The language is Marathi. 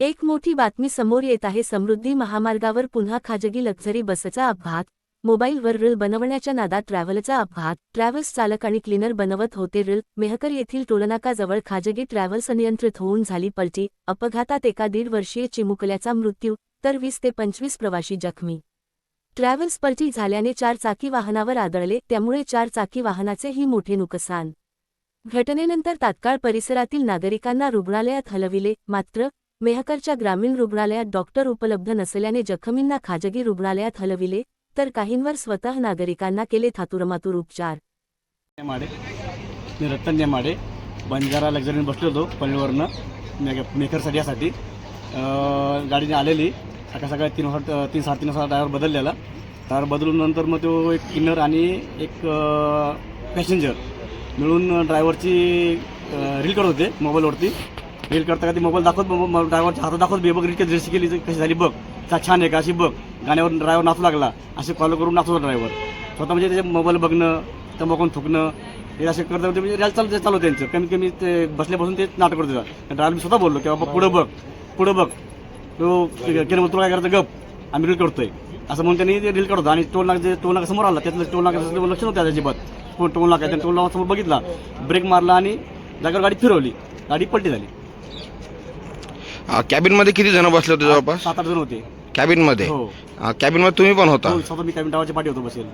एक मोठी बातमी समोर येत आहे. समृद्धी महामार्गावर पुन्हा खाजगी लक्झरी बसचा अपघात. मोबाईलवर रील बनवण्याच्या नादात ट्रॅव्हलचा अपघात. ट्रॅव्हल्स चालक आणि क्लीनर बनवत होते रील. मेहकर येथील टोलनाकाजवळ खाजगी ट्रॅव्हल्स अनियंत्रित होऊन झाली पलटी. अपघातात एका 1.5 वर्षीय चिमुकल्याचा मृत्यू तर 20 ते 25 प्रवासी जखमी. ट्रॅव्हल्स पलटी झाल्याने 4 चाकी वाहनावर आदळले, त्यामुळे 4 चाकी वाहनाचेही मोठे नुकसान. घटनेनंतर तात्काळ परिसरातील नागरिकांना रुग्णालयात हलविले, मात्र मेहकरच्या ग्रामीण रुग्णालयात डॉक्टर उपलब्ध नसल्याने जखमींना खाजगी रुग्णालयात हलविले, तर काहींवर स्वतः नागरिकांना केले थातुरमातुर उपचार. मी रतन नेमाडे बंजारा लक्झरीने बसलो होतो पनवेलवरनं मेकरसाठी यासाठी गाडीने आलेली. सकाळी 3-3:30 वाजता ड्रायव्हर बदललेला. ड्रायव्हर बदलून नंतर मग तो एक किन्नर आणि एक पॅसेंजर मिळून ड्रायव्हरची रील करत होते मोबाईलवरती. रील करता ती मोबाईल दाखवत ड्रायव्हरच्या हातात दाखवत बघ रील कशी केली कशी झाली बघ, छान आहे का अशी बघ. गाण्यावर ड्रायव्हर नाचू लागला, असे फॉलो करून नाचू होता ड्रायव्हर स्वतः. म्हणजे त्याचे मोबाईल बघणं, तंबाखून थुकणं हे असे करता होते. म्हणजे रील चालू त्यांचं कमीत कमी ते बसल्यापासून ते नाटक करत होता. ड्रायव्हर स्वतः बोललो की बाबा पुढं बघ तो केलं मग तुला काय करायचं गप, आम्ही रील करतोय असं म्हणून त्यांनी ते रील करत होता. आणि टोल समोर आला, त्यातलं टोल नाका लक्ष नव्हतं अजिबात. टोल नाका त्या टोल नाका समोर बघितला, ब्रेक मारला आणि जागेवर गाडी फिरवली, गाडी पलटी झाली. कॅबिन मध्ये किती जण बसले होते? जवळपास 7-8 जण होते कॅबिन मध्ये. हो, कॅबिन मध्ये तुम्ही पण होता? स्वतः मी कॅबिन डावाच्या पाठी होतो बसेल.